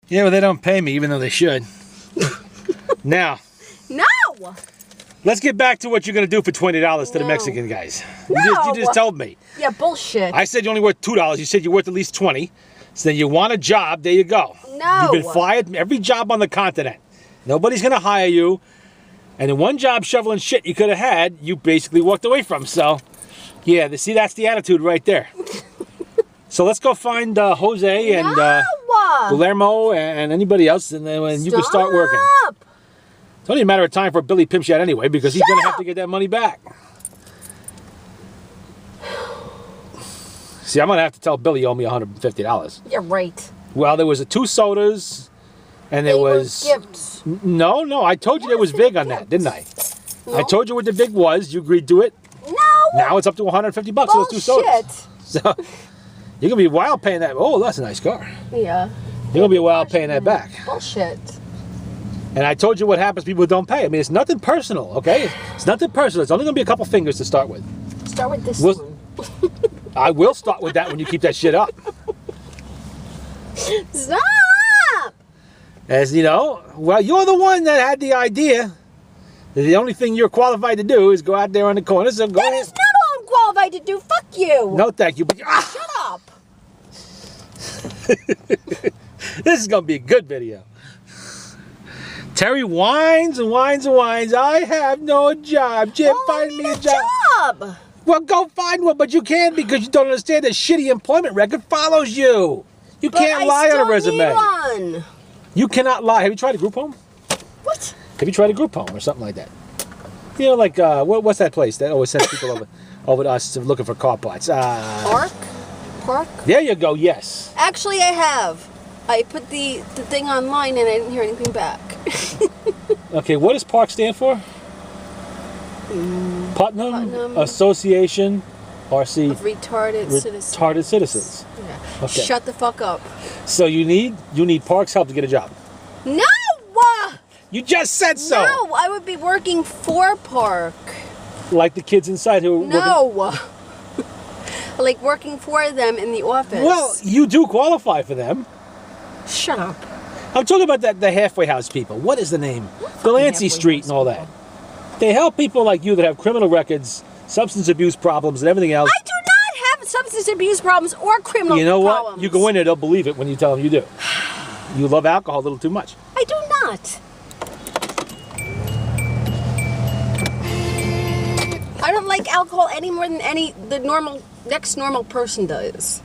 Yeah, but they don't pay me, even though they should. Now. No! Let's get back to what you're going to do for $20 to the Mexican guys. No! You just told me. Yeah, bullshit. I said you're only worth $2. You said you're worth at least $20. So then you want a job, there you go. No! You've been fired from every job on the continent. Nobody's going to hire you. And the one job shoveling shit you could have had, you basically walked away from. So, yeah, see, that's the attitude right there. So let's go find Jose and Guillermo and anybody else, and then you can start working. It's only a matter of time for Billy pimps you out anyway, because he's going to have to get that money back. See, I'm going to have to tell Billy you owe me $150. You're right. Well, there was 2 sodas, and there was... gifts. No, I told you there was VIG on that, didn't I? No. I told you what the VIG was. You agreed to it. No. Now it's up to $150 for those 2 sodas. So, you're going to be wild paying that. Oh, that's a nice car. Yeah. You're going to be a while paying that back. Bullshit. And I told you what happens to people who don't pay. I mean, it's nothing personal, okay? It's nothing personal. It's only going to be a couple fingers to start with. Start with this one. I will start with that when you keep that shit up. Stop! As you know, well, you're the one that had the idea. The only thing you're qualified to do is go out there on the corner. So go that is not all I'm qualified to do. Fuck you. No, thank you. But shut up. This is going to be a good video. Terry whines and whines and whines. I have no job. Jim, find me a job. Well, go find one, but you can't because you don't understand that shitty employment record follows you. You can't lie on a resume. Need one. You cannot lie. Have you tried a group home? What? Have you tried a group home or something like that? You know, like, what's that place that always sends people over to us looking for car parts? Park? There you go, yes. Actually, I have. I put the thing online and I didn't hear anything back. Okay, what does PARC stand for? Putnam Association, RC. Of retarded citizens. Retarded citizens. Yeah. Okay. Shut the fuck up. So you need PARC's help to get a job. No! You just said so. No, I would be working for PARC. Like the kids inside who Like working for them in the office. Well, you do qualify for them. Shut up. I'm talking about the halfway house people. What is the name? Delancey Street and all that. They help people like you that have criminal records, substance abuse problems, and everything else. I do not have substance abuse problems or criminal problems. You know what? You go in there, they'll believe it when you tell them you do. You love alcohol a little too much. I do not. I don't like alcohol any more than the next normal person does.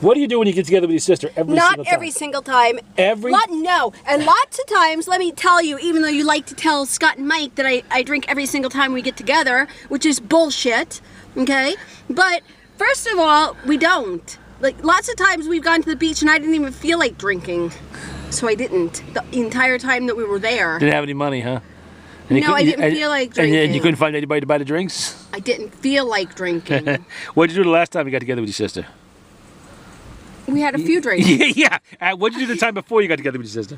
What do you do when you get together with your sister every single time? Not every single time. No. And lots of times, let me tell you, even though you like to tell Scott and Mike that I drink every single time we get together, which is bullshit, okay? But first of all, we don't. Like, lots of times we've gone to the beach and I didn't even feel like drinking. So I didn't the entire time that we were there. Didn't have any money, huh? No, I didn't feel like drinking. And you couldn't find anybody to buy the drinks? I didn't feel like drinking. What did you do the last time you got together with your sister? We had a few drinks. Yeah. What did you do the time before you got together with your sister?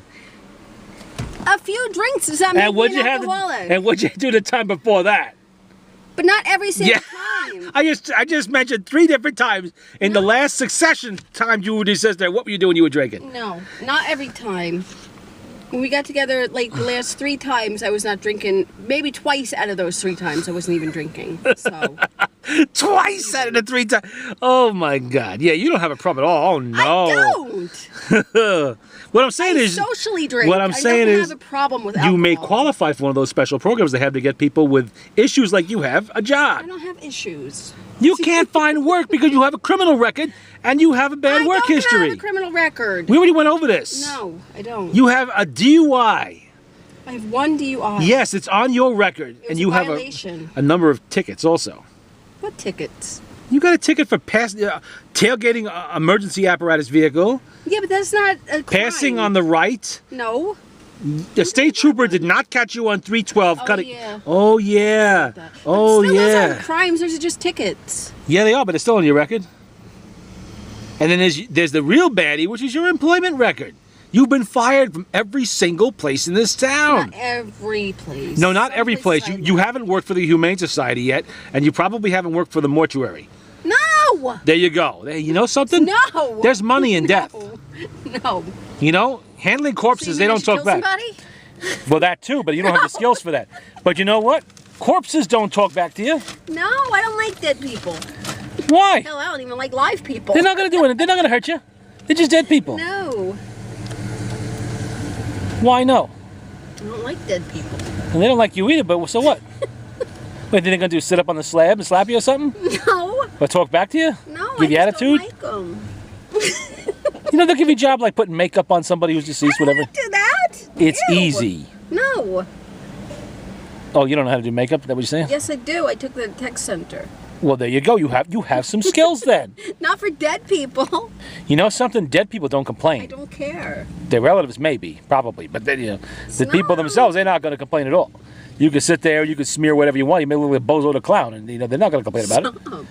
A few drinks. Does that make me an alcoholic? And what did you do the time before that? But not every single time. I just mentioned 3 different times in the last succession time you and your sister. What were you doing when you were drinking? No, not every time. When we got together, like the last 3 times, I was not drinking. Maybe twice out of those 3 times, I wasn't even drinking. So. Twice out of the 3 times. Oh my God! Yeah, you don't have a problem at all. Oh no. I don't. What I'm saying is socially drink. What I'm saying is have a problem with alcohol. You may qualify for one of those special programs they have to get people with issues like you have a job. I don't have issues. You can't find work because you have a criminal record and you have a bad work history. I don't have a criminal record. We already went over this. No, I don't. You have a DUI. I have 1 DUI. Yes, it's on your record, and you have a number of tickets also. What tickets? You got a ticket for tailgating an emergency apparatus vehicle. Yeah, but that's not a crime. Passing on the right. No. The state trooper did not catch you on 312. Yeah. Oh, yeah. Oh, yeah. Those aren't crimes. Those are just tickets. Yeah, they are, but it's still on your record. And then there's the real baddie, which is your employment record. You've been fired from every single place in this town. Not every place. No, not every place. You haven't worked for the Humane Society yet, and you probably haven't worked for the mortuary. No! There you go. You know something? No. There's money in death. No. You know, handling corpses, So they you don't should talk kill back. somebody? Well, that too, but you don't have the skills for that. But you know what? Corpses don't talk back to you. No, I don't like dead people. Why? Hell, I don't even like live people. They're not going to do anything. They're not going to hurt you. They're just dead people. No, Why no? I don't like dead people. And they don't like you either, but so what? What, they're going to do, sit up on the slab and slap you or something? No, Or talk back to you? no, Give you I just attitude? don't like them. You know, they'll give you a job like putting makeup on somebody who's deceased, whatever. Do that? It's Ew. easy. No. Oh, you don't know how to do makeup? Is that what you're saying? Yes, I do. I took the tech center. Well, there you go. You have some skills then. Not for dead people. You know something? Dead people don't I complain. don't care. Their relatives maybe, probably, but then, you know, the people No. themselves, they're not going to complain at all. You can sit there, you can smear whatever you want. You may look like Bozo the Clown, and you know they're not going to complain about it. Stop.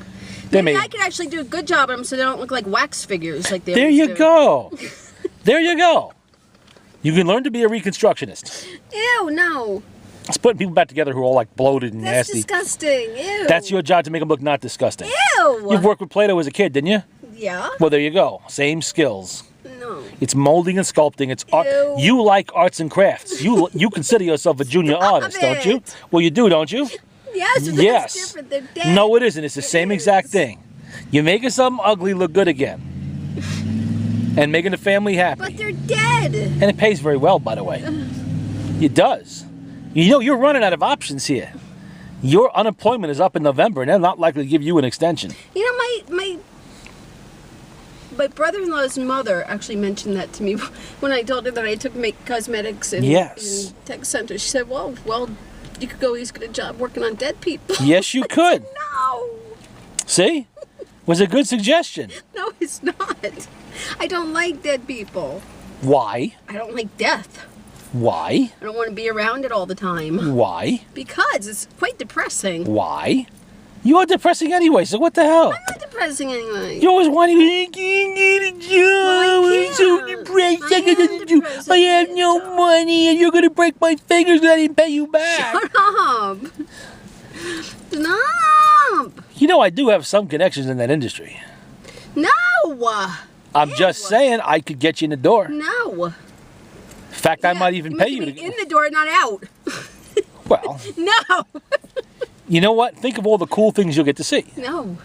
They Maybe may. I could actually do a good job on them so they don't look like wax figures like they There always you do. go. There you go. You can learn to be a reconstructionist. Ew, no. It's putting people back together who are all like bloated and That's nasty. disgusting. Ew. That's your job to make them look not disgusting. Ew. You've worked with Play-Doh as a kid, didn't you? Yeah? Well, there you go. Same skills. No. It's molding and sculpting. It's art. Ew. You like arts and crafts. You consider yourself a junior Stop artist, don't you? it. Well, you do, don't you? Yes, but Yes. that's different. They're dead. No, it isn't. It's the same It exact is. thing. You're making something ugly look good again. And making the family happy. But they're dead. And it pays very well, by the way. It does. You know, you're running out of options here. Your unemployment is up in November, and they're not likely to give you an extension. You know, my brother-in-law's mother actually mentioned that to me when I told her that I took make cosmetics in Yes. tech center. She said, well, you could go get a job working on dead people. Yes, you could. No. See? Was a good suggestion. No, it's not. I don't like dead people. Why? I don't like death. Why? I don't want to be around it all the time. Why? Because it's quite depressing. Why? You are depressing anyway, so what the hell? I'm not depressing anyway. You always want to I can't get a job. I'm so can't. depressed. I am depressed. I have no money, and you're going to break my fingers and I didn't pay you back. Shut up. Stop. You know, I do have some connections in that industry. No. I'm just saying I could get you in the door. In No. fact, I Yeah, might even you pay meant you to to be in the door, not out. Well, No. you know what? Think of all the cool things you'll get to see. No.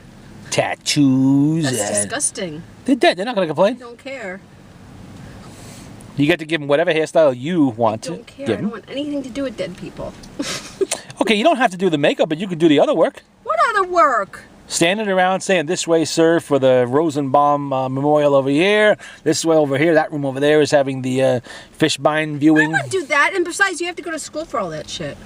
Tattoos. That's and disgusting. they're dead. They're not going to complain. I don't care. You get to give them whatever hairstyle you want I to don't care. give I don't them. want anything to do with dead people. Okay, you don't have to do the makeup, but you can do the other work. What other work? Standing around saying, this way, sir, for the Rosenbaum Memorial over here. This way over here. That room over there is having the Fishbein I viewing. wouldn't do that. And besides, you have to go to school for all that shit.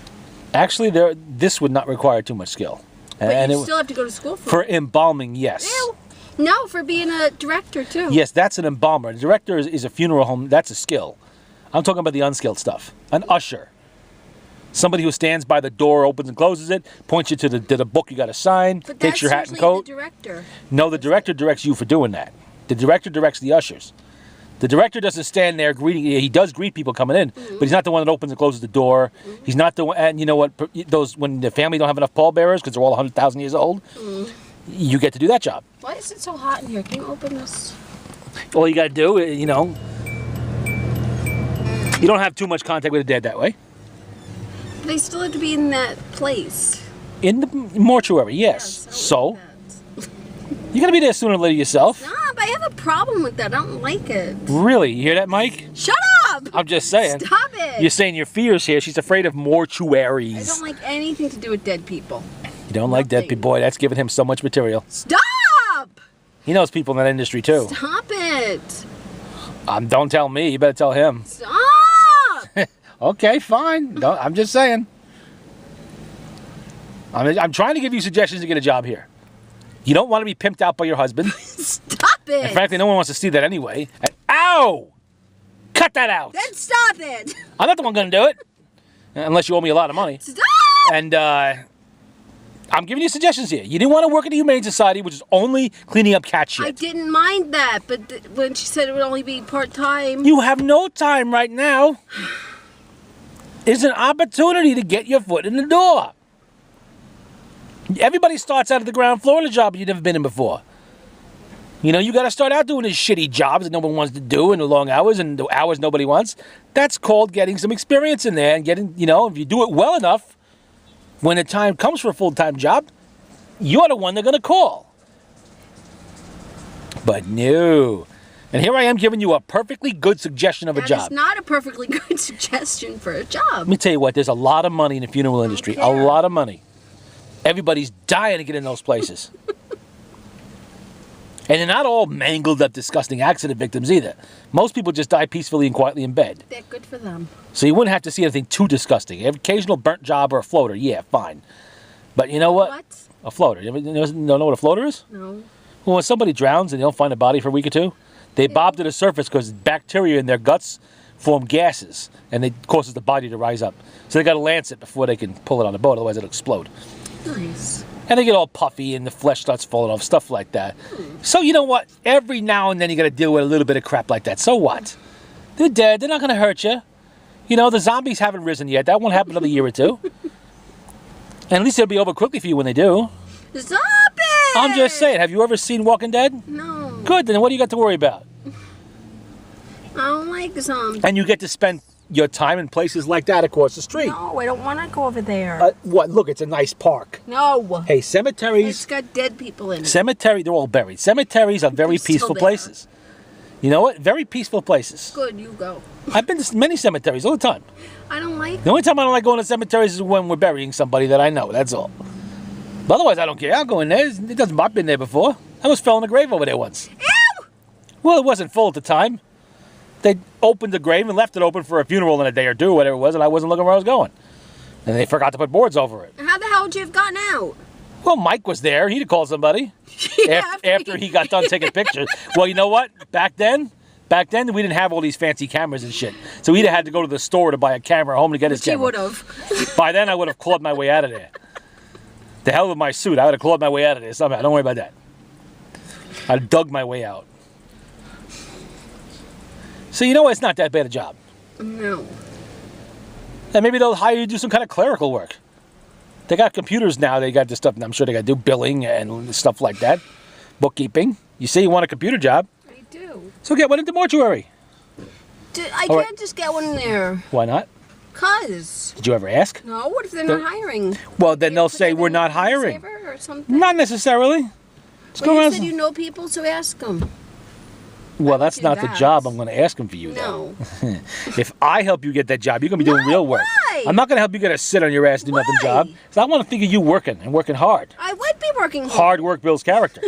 Actually, this would not require too much skill. But you it- still have to go to school for for it. embalming, yes. Ew. No, for being a director, too. Yes, that's an embalmer. A director is a funeral home. That's a skill. I'm talking about the unskilled stuff. An usher. Somebody who stands by the door, opens and closes it, points you to the book you got to sign, But takes that's your hat and usually coat. the director. No, the director directs you for doing that. The director directs the ushers. The director doesn't stand there greeting. He does greet people coming in, but he's not the one that opens and closes the door. He's not the one. And you know what? Those when the family don't have enough pallbearers because they're all 100,000 years old, you get to do that job. Why is it so hot in here? Can you open this? All you got to do, you know, you don't have too much contact with the dead that way. They still have to be in that place. In the mortuary, yes. I So like that. you're gonna be there sooner or later yourself. Stop! I have a problem with that. I don't like it. Really? You hear that, Mike? Shut up! I'm just saying. Stop it! You're saying your fears here. She's afraid of I mortuaries. don't like anything to do with dead people. You don't like dead Nothing. people. Boy, that's giving him so much material. Stop! He knows people in that industry too. Stop it! Don't tell me. You better tell him. Stop! Okay, fine. I'm just saying. I'm trying to give you suggestions to get a job here. You don't want to be pimped out by your husband. Stop it! And frankly, no one wants to see that anyway. And, ow! Cut that out. Then stop it! I'm not the one going to do it. Unless you owe me a lot of money. Stop! And I'm giving you suggestions here. You didn't want to work at the Humane Society, which is only cleaning up cat shit. I didn't mind that, but when she said it would only be part-time... You have no time right now. It's an opportunity to get your foot in the door. Everybody starts out at the ground floor in a job you've never been in before. You know, you got to start out doing these shitty jobs that no one wants to do and the long hours and the hours nobody wants. That's called getting some experience in there and getting, you know, if you do it well enough, when the time comes for a full-time job, you're the one they're going to call. But no. And here I am giving you a perfectly good suggestion of a job. That is not a perfectly good suggestion for a job. Let me tell you what, there's a lot of money in the funeral industry. A lot of money. Everybody's dying to get in those places. And they're not all mangled up, disgusting accident victims either. Most people just die peacefully and quietly in bed. They're good for them. So you wouldn't have to see anything too disgusting. An occasional burnt job or a floater, yeah, fine. But you know what? What? A floater. You don't know what a floater is? No. Well, when somebody drowns and they don't find a body for a week or two, they bob to the surface because bacteria in their guts form gases, and it causes the body to rise up. So they got to lance it before they can pull it on the boat, otherwise it'll explode. Nice. And they get all puffy and the flesh starts falling off, stuff like that. So you know what? Every now and then you got to deal with a little bit of crap like that. So what? They're dead. They're not going to hurt you. You know, the zombies haven't risen yet. That won't happen another year or two. And at least it'll be over quickly for you when they do. Zombies! I'm just saying. Have you ever seen Walking Dead? No. Good. Then what do you got to worry about? I don't like zombies. And you get to spend your time in places like that across the street. No, I don't want to go over there. What? Look, it's a nice park. No. Hey, cemeteries. It's got dead people in it. They're all buried. Cemeteries are very They're still peaceful there. places. You know what? Very peaceful places. Good, you go. I've been to many cemeteries all the time. I don't like The only time I don't like going to cemeteries is when we're burying somebody that I know. That's all. But otherwise, I don't care. I'll go in there. It doesn't. I've been there before. I almost fell in the grave over there once. Ew! Well, it wasn't full at the time. They opened the grave and left it open for a funeral in a day or two, whatever it was, and I wasn't looking where I was going. And they forgot to put boards over it. How the hell would you have gotten out? Well, Mike was there. He'd have called somebody after he got done taking pictures. Well, you know what? Back then, we didn't have all these fancy cameras and shit. So he'd have had to go to the store to buy a camera home to get his Which he camera. would have. By then, I would have clawed my way out of there. The hell with my suit. I would have clawed my way out of there somehow. Don't worry about that. I'd have dug my way out. So you know what? It's not that bad a job. No. And maybe they'll hire you to do some kind of clerical work. They got computers now. They got this stuff. I'm sure they got to do billing and stuff like that. Bookkeeping. You say you want a computer job. I do. So get one at the mortuary. I All can't just get one in there. Why not? 'Cause. Did you ever ask? No, what if they're not hiring? Well, then they'll Put say that we're in not a hiring. saver Or something? Not necessarily. Just Well, go you around. said you know people, so ask them. Well, that's do not the that. job I'm going to ask them for you, though. No. If I help you get that job, you're going to be doing No, real work. why? I'm not going to help you get a sit on your ass and do nothing Why? job. So I want to figure you working and working hard. I would be working hard. Hard work builds character.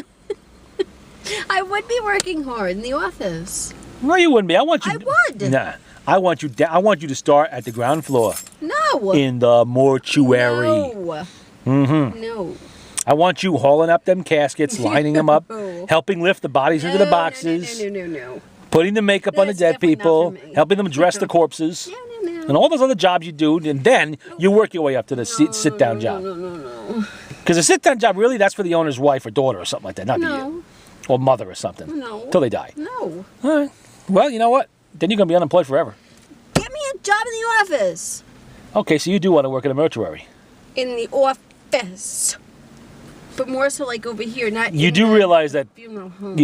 I would be working hard in the office. No, you wouldn't be. I want you. I would. Nah. I want you. I want you to start at the ground floor No. in the mortuary. No. Mm-hmm. No. I want you hauling up them caskets, lining them up, No. helping lift the bodies into the No, boxes, No. putting the makeup on the That's dead definitely not people, for me. helping them dress the corpses, No. and all those other jobs you do. And then you work your way up to the sit-down job. No. Because a sit-down job, really, that's for the owner's wife or daughter or something like that, not for you. No. Or mother or something. No. Till they die. No. All right. Well, you know what? Then you're going to be unemployed forever. Get me a job in the office. Okay, so you do want to work in a mortuary. In the office. But more so like over here, not You in do the realize that... funeral home.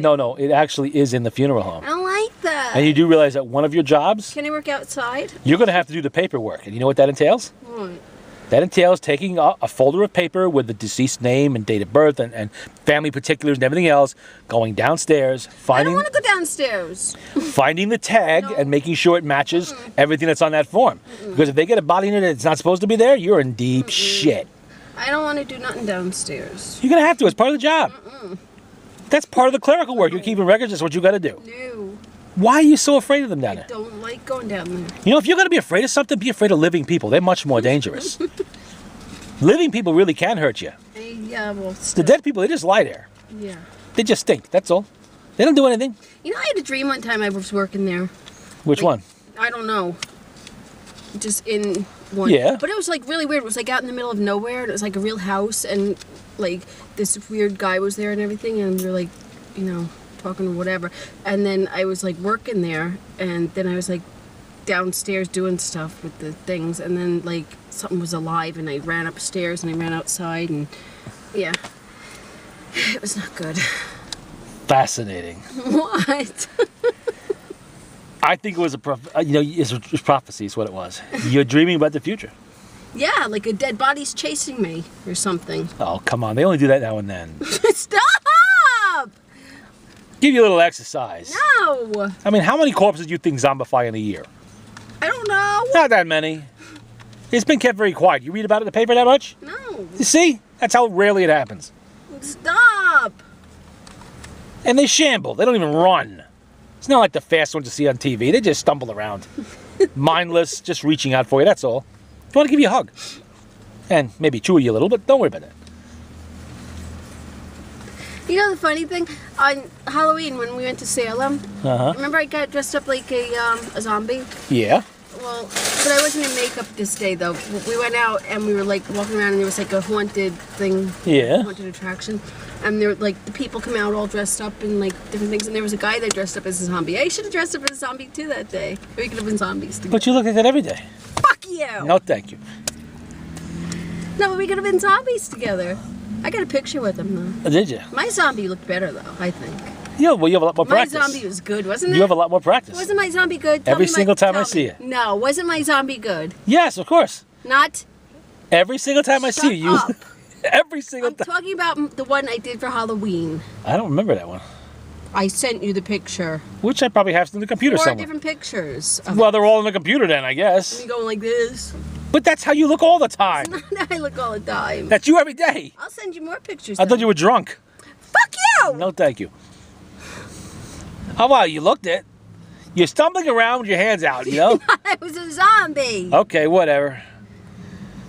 No, it actually is in the funeral home. I don't like that. And you do realize that one of your jobs, Can I work outside? you're going to have to do the paperwork. And you know what that entails? What? That entails taking a folder of paper with the deceased name and date of birth and family particulars and everything else, going downstairs, I don't finding want to go downstairs. finding the tag No. and making sure it matches everything that's on that form. Because if they get a body in it that's not supposed to be there, you're in deep shit. I don't want to do nothing downstairs. You're going to have to. It's part of the job. That's part of the clerical work. You're keeping records. That's what you got to do. No. Why are you so afraid of them down there? Don't like going down there. You know, if you're going to be afraid of something, be afraid of living people. They're much more dangerous. Living people really can hurt you. Yeah, well, The dead people, they just lie there. yeah. They just stink. That's all. They don't do anything. You know, I had a dream one time I was working there. Which one? I don't know. Just in one. Yeah. But it was like really weird. It was like out in the middle of nowhere, and it was like a real house, and like this weird guy was there and everything, and we were like, you know, talking or whatever. And then I was like working there, and then I was like downstairs doing stuff with the things, and then like something was alive, and I ran upstairs and I ran outside, and yeah, it was not good. Fascinating. What? I think it was it's prophecy is what it was. You're dreaming about the future. Yeah, like a dead body's chasing me or something. Oh, come on. They only do that now and then. Stop! Give you a little exercise. No! I mean, how many corpses do you think zombify in a year? I don't know. Not that many. It's been kept very quiet. You read about it in the paper that much? No. You see? That's how rarely it happens. Stop! And they shamble. They don't even run. It's not like the fast ones you see on TV. They just stumble around. Mindless, just reaching out for you, that's all. They want to give you a hug. And maybe chew you a little, but don't worry about it. You know the funny thing? On Halloween, when we went to Salem, remember I got dressed up like a zombie? Yeah. Well, but I wasn't in makeup this day, though. We went out and we were like walking around, and there was like a haunted thing, Yeah. haunted attraction. And there were like the people come out all dressed up in like different things, and there was a guy that dressed up as a zombie. I should have dressed up as a zombie too that day. We could have been zombies together. But you look like that every day. Fuck you! No, thank you. No, but we could have been zombies together. I got a picture with him though. Did you? My zombie looked better though, I think. Yeah, well, you have a lot more My practice. zombie was good, wasn't it? You have a lot more practice. Wasn't my zombie good? Tell Every me single time I tell see me. you. No, wasn't my zombie good? Yes, of course. Not. Every single time I see you. Shut up. Every single I'm time. talking about the one I did for Halloween. I don't remember that one. I sent you the picture. Which I probably have in the computer 4 somewhere. different pictures. Of Well, they're all in the computer then, I guess. me going like this. But that's how you look all the time. I look all the time. That's you every day. I'll send you more pictures. I thought though. you were drunk. Fuck you! No, thank you. Oh, wow, you looked it. You're stumbling around with your hands out, you know? I was a zombie. Okay, whatever.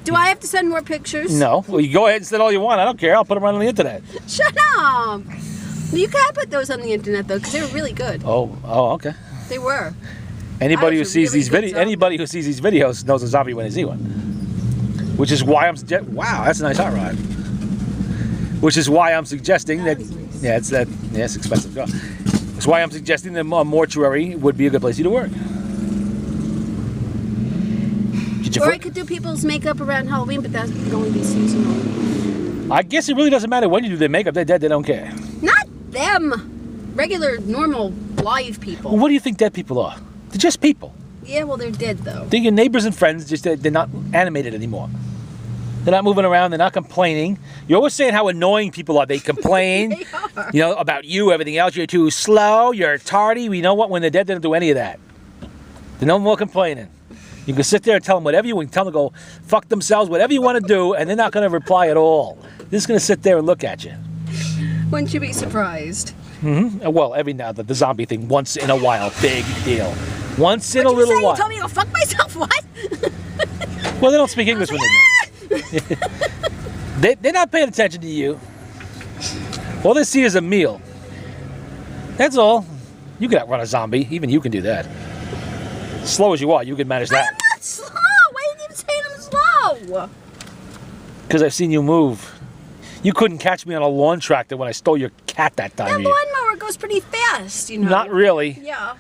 Do I have to send more pictures? No. Well, you go ahead and send all you want. I don't care. I'll put them right on the internet. Shut up. You can put those on the internet though, because they were really good. Oh, okay. They were. Anybody I who was a sees really these good videos, zombie. anybody who sees these videos knows a zombie when they see one. Which is why wow, that's a nice hot rod. Which is why I'm suggesting that. Yeah, it's expensive. That's why I'm suggesting that a mortuary would be a good place for you to work. Or I could do people's makeup around Halloween, but that would only be seasonal. I guess it really doesn't matter when you do their makeup. They're dead. They don't care. Not them. Regular, normal, live people. Well, what do you think dead people are? They're just people. Yeah, well, they're dead though. They're your neighbors and friends. Just they're not animated anymore. They're not moving around. They're not complaining. You're always saying how annoying people are. They complain, They are. you know, about you, everything else. You're too slow. You're tardy. We know what? When they're dead, they don't do any of that. There's no more complaining. You can sit there and tell them whatever you want. Tell them to go fuck themselves, whatever you want to do, and they're not going to reply at all. They're just going to sit there and look at you. Wouldn't you be surprised? Well, every now and then, the zombie thing, once in a while, big deal. Once in a What'd you little say? while. You told me to go fuck myself. What? Well, they don't speak English when they're not paying attention to you. All they see is a meal. That's all. You can outrun a zombie. Even you can do that. Slow as you are, you can manage I'm that. not slow. Why didn't you say I'm slow? Because I've seen you move. You couldn't catch me on a lawn tractor when I stole your cat that That time. lawnmower goes pretty fast, you know. Not really. Yeah.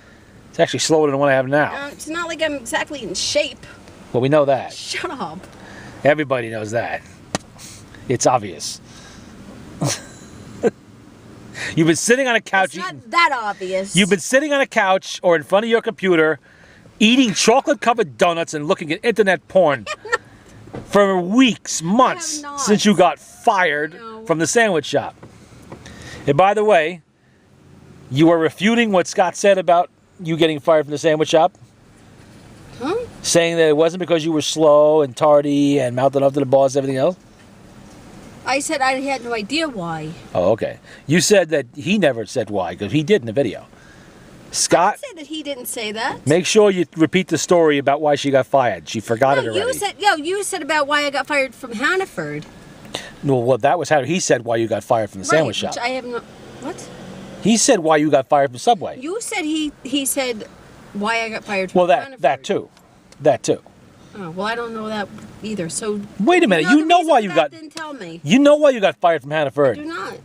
It's actually slower than the one I have now. It's not like I'm exactly in shape. Well, we know that. Shut up. Everybody knows that. It's obvious. You've been sitting on a couch. It's not that obvious. You've been sitting on a couch or in front of your computer, eating chocolate-covered donuts and looking at internet porn for weeks, months, not. since you got fired No. from the sandwich shop. And by the way, you are refuting what Scott said about you getting fired from the sandwich shop, Huh? saying that it wasn't because you were slow and tardy and mouthing up to the boss and everything else. I said I had no idea why. Oh, okay. You said that he never said why, because he did in the video. Scott, I say that he didn't say that. make sure you repeat the story about why she got fired. She forgot it No, already. you said about why I got fired from Hannaford. Well, that was how he said why you got fired from the sandwich shop. Which I have no. What? He said why you got fired from Subway. You said he said why I got fired from Well, that Hannaford. too. That too. Oh, well, I don't know that either. So Wait a minute. You the know reason why for you that got Didn't tell me. you know why you got fired from Do Hannaford. not.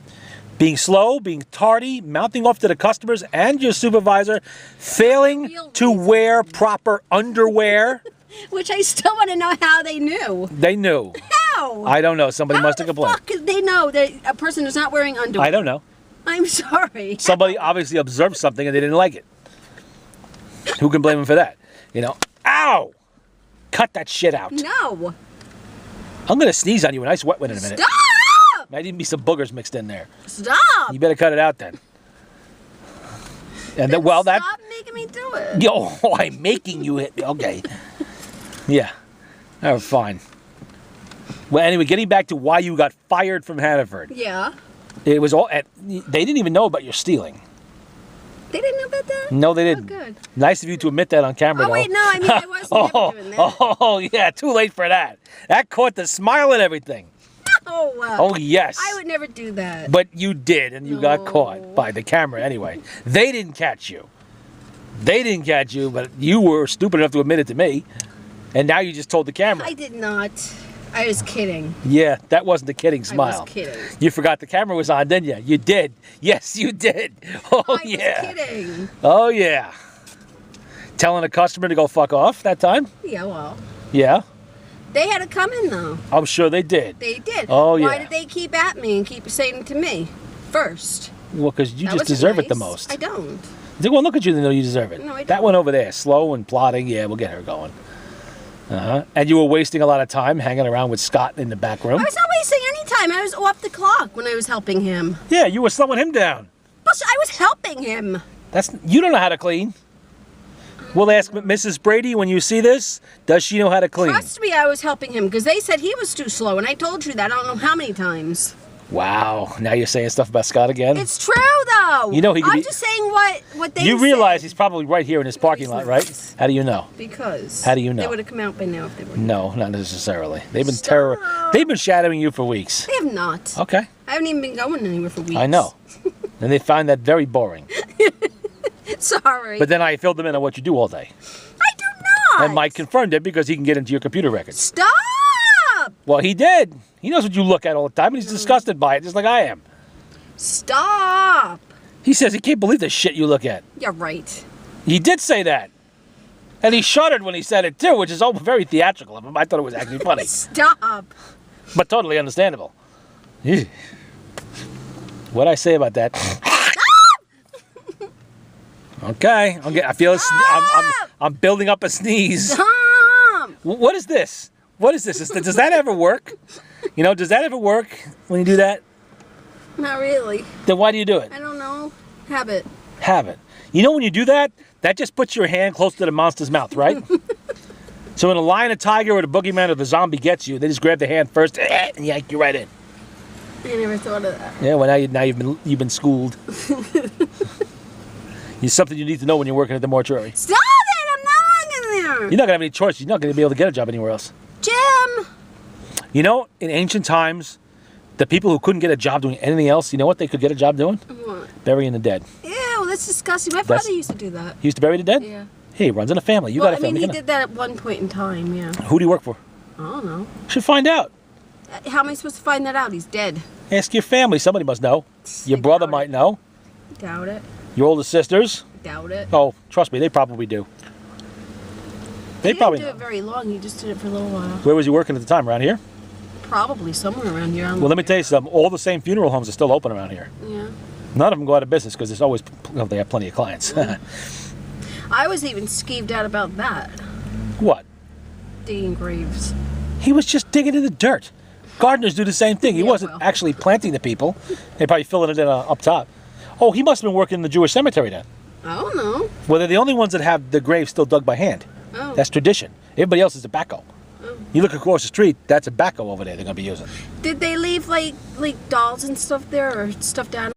Being slow, being tardy, mouthing off to the customers and your supervisor, failing Real to reason. wear proper underwear. Which I still want to know how they knew. They knew. How? I don't know. Somebody How must have the complained. fuck could they know that a person is not wearing underwear? I don't know. I'm sorry. Somebody obviously observed something and they didn't like it. Who can blame him for that? You know, ow! Cut that shit out. No. I'm going to sneeze on you a nice wet one in a minute. Stop! Might even be some boogers mixed in there. Stop! You better cut it out then. And then, well, that. Stop making me do it. Yo, I'm making you hit. Okay. Yeah. Oh, fine. Well, anyway, getting back to why you got fired from Hannaford. Yeah. It was all. They didn't even know about your stealing. They didn't know about that? No, they didn't. Oh, good. Nice of you to admit that on camera, Oh, though. wait, no, I mean, I wasn't never doing that. Oh, yeah, too late for that. That caught the smile and everything. Oh, Oh, yes. I would never do that. But you did, and you got No. caught by the camera anyway. They didn't catch you. They didn't catch you, but you were stupid enough to admit it to me. And now you just told the camera. I did not. I was kidding. Yeah, that wasn't a kidding smile. I was kidding. You forgot the camera was on, didn't you? You did. Yes, you did. Oh, I yeah. was kidding. Oh, yeah. Telling a customer to go fuck off that time? Yeah, well. Yeah, They had to come in, though. I'm sure they did. They did. Oh, Why yeah. did they keep at me and keep saying it to me first? Well, because you That just wasn't deserve it the nice. most. I don't. They won't look at you, they know you deserve it. No, I That don't. one over there, slow and plodding, yeah, we'll get her going. And you were wasting a lot of time hanging around with Scott in the back room. I was not wasting any time. I was off the clock when I was helping him. Yeah, you were slowing him down. Plus, I was helping him. You don't know how to clean. We'll ask Mrs. Brady when you see this. Does she know how to clean? Trust me, I was helping him because they said he was too slow, and I told you that I don't know how many times. Wow, now you're saying stuff about Scott again? It's true, though. You know he could I'm be- just saying what they You said. realize he's probably right here in this parking lot, right? Because- How do you know? Because. How do you know? They would have come out by now if they were. No, not necessarily. They've been Stop. They've been shadowing you for weeks. They have not. Okay, I haven't even been going anywhere for weeks. I know. And they find that very boring. Sorry. But then I filled them in on what you do all day. I do not. And Mike confirmed it because he can get into your computer records. Stop! Well, he did. He knows what you look at all the time, and he's disgusted by it, just like I am. Stop! He says he can't believe the shit you look at. You're right. He did say that. And he shuddered when he said it, too, which is all very theatrical of him. I thought it was actually funny, Stop! but totally understandable. Ew. What'd I say about that? Okay, I feel I'm building up a sneeze. Stop! What is this? What is this? Does that ever work? You know, does that ever work when you do that? Not really. Then why do you do it? I don't know. Habit. Have it. You know when you do that, that just puts your hand close to the monster's mouth, right? So when a lion, a tiger, or the boogeyman or the zombie gets you, they just grab the hand first and yank you right in. I never thought of that. Yeah, well now you've been schooled. It's something you need to know when you're working at the mortuary. Stop it! I'm not in there. You're not gonna have any choice. You're not gonna be able to get a job anywhere else. Jim. You know, in ancient times, the people who couldn't get a job doing anything else, you know what they could get a job doing? What? Burying the dead. Ew, that's disgusting. My That's- father used to do that. He used to bury the dead? Yeah. Hey, he runs in a family. You Well, got a I mean, family. he Can I- did that at one point in time. Yeah. Who do you work for? I don't know. Should find out. How am I supposed to find that out? He's dead. Ask your family. Somebody must know. Your I brother doubt might it. know. Doubt it. Your older sisters. Doubt it. Oh, trust me, they probably do. They He probably didn't do know. it very long. He just did it for a little while. Where was you working at the time? Around here? Probably somewhere around here. Well, let me tell you something. All the same funeral homes are still open around here. Yeah. None of them go out of business because there's always they have plenty of clients. I was even skeeved out about that. What? Digging graves. He was just digging in the dirt. Gardeners do the same thing. He Yeah, wasn't well. actually planting the people. They're probably filling it in up top. Oh, he must have been working in the Jewish cemetery then. I don't know. Well, they're the only ones that have the graves still dug by hand. Oh. That's tradition. Everybody else is a backhoe. Oh. You look across the street, that's a backhoe over there they're going to be using. Did they leave like dolls and stuff there or stuffed animals?